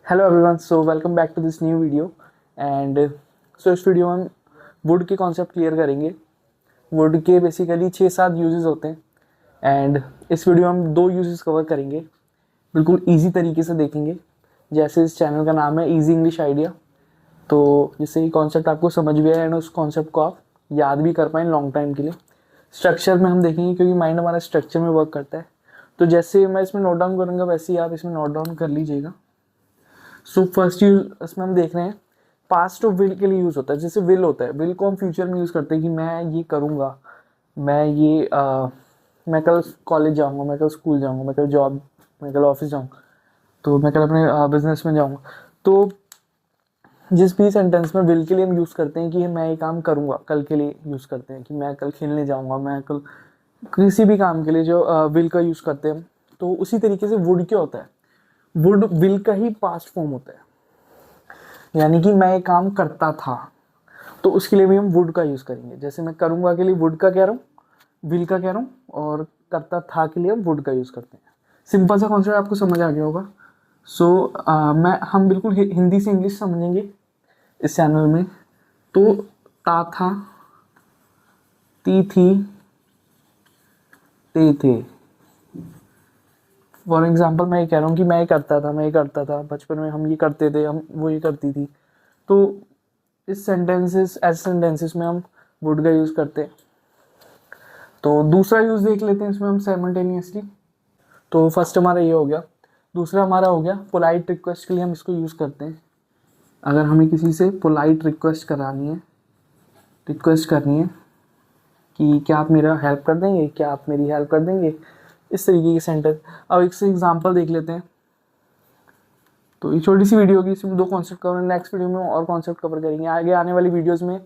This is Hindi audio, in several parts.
Hello everyone, so welcome back to this new video and इस वीडियो में हम वुड के कॉन्सेप्ट क्लियर करेंगे। वुड के बेसिकली 6-7 यूजेस होते हैं एंड इस वीडियो में हम 2 यूजेस कवर करेंगे। बिल्कुल इजी तरीके से देखेंगे, जैसे इस चैनल का नाम है इजी इंग्लिश आइडिया। तो जिससे ये कॉन्सेप्ट आपको समझ भी आए एंड उस कॉन्सेप्ट को आप याद भी कर पाएँ लॉन्ग टाइम के लिए। स्ट्रक्चर में हम देखेंगे क्योंकि माइंड हमारा स्ट्रक्चर में वर्क करता है। तो जैसे मैं इसमें नोट डाउन करूँगा वैसे ही आप इसमें नोट डाउन कर लीजिएगा। सो फर्स्ट यूज इसमें हम देख रहे हैं पास्ट ऑफ विल के लिए यूज़ होता है। जैसे विल होता है, विल को हम फ्यूचर में यूज़ करते हैं कि मैं ये करूँगा, मैं कल कॉलेज जाऊँगा, मैं कल स्कूल जाऊँगा, मैं कल जॉब, मैं कल ऑफिस जाऊँगा, तो मैं कल अपने बिजनेस में जाऊँगा। तो जिस भी सेंटेंस में विल के लिए हम यूज़ करते हैं कि मैं ये काम करूँगा, कल के लिए यूज़ करते हैं कि मैं कल खेलने जाऊँगा, मैं कल किसी भी काम के लिए जो विल का यूज़ करते हैं, तो उसी तरीके से वुड क्या होता है, वुड विल का ही पास्ट फॉर्म होता है। यानी कि मैं ये काम करता था, तो उसके लिए भी हम वुड का यूज़ करेंगे। जैसे मैं करूँगा के लिए वुड का कह रहा हूँ, विल का कह रहा हूँ, और करता था के लिए हम वुड का यूज़ करते हैं। सिंपल सा कॉन्सेप्ट आपको समझ आ गया होगा। हम बिल्कुल हिंदी से इंग्लिश समझेंगे इस चैनल में। तो ता था, ती थी, ते थे। फॉर एग्जाम्पल मैं ये कह रहा हूँ कि मैं ये करता था, मैं ये करता था, बचपन में हम ये करते थे, हम वो ये करती थी। तो इस ऐसे सेंटेंसेस में हम वुड का यूज़ करते हैं। तो दूसरा यूज़ देख लेते हैं इसमें हम साइमल्टेनियसली। तो फर्स्ट हमारा ये हो गया। दूसरा हमारा हो गया पोलाइट रिक्वेस्ट के लिए हम इसको यूज़ करते हैं। अगर हमें किसी से पोलाइट रिक्वेस्ट करनी है कि क्या आप मेरा हेल्प कर देंगे, क्या आप मेरी हेल्प कर देंगे, इस तरीके के सेंटेंस। अब एक से एग्जाम्पल देख लेते हैं। तो ये छोटी सी वीडियो होगी, इसमें 2 कॉन्सेप्ट कवर, नेक्स्ट वीडियो में और कॉन्सेप्ट कवर करेंगे। आगे आने वाली वीडियोस में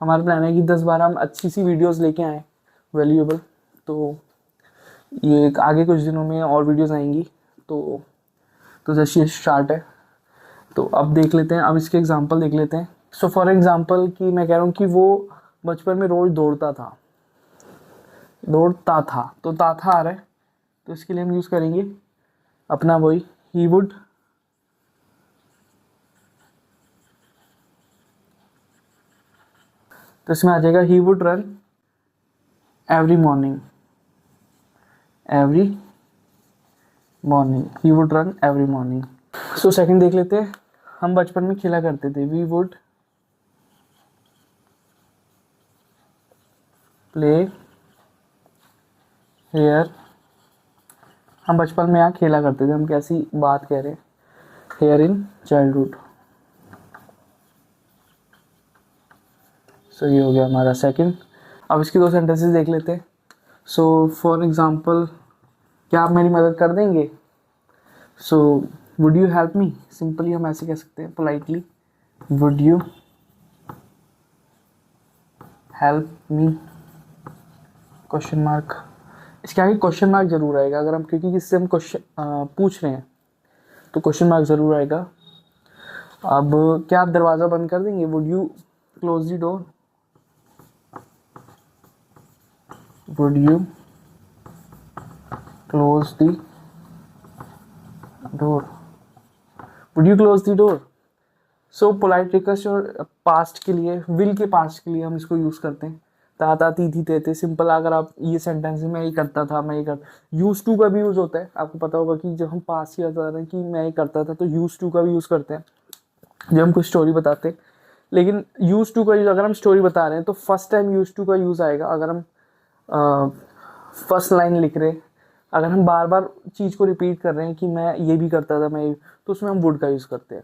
हमारा प्लान है कि 10-12 हम अच्छी सी वीडियोस लेके आएँ वैल्यूएबल। तो ये आगे कुछ दिनों में और वीडियोस आएंगी। तो जैसे ये स्टार्ट है, तो अब देख लेते हैं, अब इसके एग्जांपल देख लेते हैं। सो फॉर एग्जांपल कि मैं कह रहा हूँ कि वो बचपन में रोज़ दौड़ता था, तो था आ रहा है, तो इसके लिए हम यूज़ करेंगे अपना वही ही वुड। तो इसमें आ जाएगा he would run every morning, he would run every morning. So second देख लेते हैं। हम बचपन में खेला करते थे, वी वुड प्ले हेयर। हम बचपन में यहाँ खेला करते थे, हम कैसी बात कह रहे हैं, हेयर इन चाइल्डहुड। सो ये हो गया हमारा सेकंड। अब इसकी 2 सेंटेंसेस देख लेते हैं। सो फॉर एग्जांपल, क्या आप मेरी मदद कर देंगे। So would you help me, simply हम ऐसे कह सकते हैं politely, would you help me, question mark. इसके आगे क्वेश्चन मार्क जरूर आएगा अगर हम, क्योंकि इससे हम क्वेश्चन पूछ रहे हैं, तो क्वेश्चन मार्क जरूर आएगा। अब क्या आप दरवाज़ा बंद कर देंगे, would you close the door, would you close the door, would you close the door. So polite request और पास्ट के लिए, विल के पास्ट के लिए हम इसको यूज़ करते हैं। ता ती थी ते थे। सिंपल अगर आप ये सेंटेंस में ये करता था, मैं ये कर, यूज टू का भी यूज़ होता है। आपको पता होगा कि जब हम पास्ट की बता रहे हैं कि मैं ये करता था, तो यूज टू का भी यूज़ करते हैं जब हम कुछ स्टोरी बताते हैं। लेकिन यूज टू का यूज़ अगर हम स्टोरी बता रहे हैं तो फर्स्ट टाइम यूज टू का यूज़ आएगा अगर हम फर्स्ट लाइन लिख रहे हैं। अगर हम बार बार चीज़ को रिपीट कर रहे हैं कि मैं ये भी करता था, तो उसमें हम वुड का यूज़ करते हैं।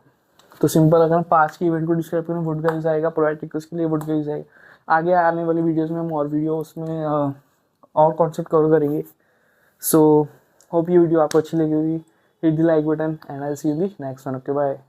तो सिंपल अगर हम पास्ट के इवेंट को डिस्क्राइब करें, वुड का यूज़ आएगा। पोलाइट रिक्वेस्ट के लिए वुड का यूज़ आएगा। आगे आने वाली वीडियोस में हम और वीडियो उसमें और कॉन्सेप्ट कवर करेंगे। सो होप ये वीडियो आपको अच्छी लगी होगी। Hit the like button and I see you in the next one. Okay, bye.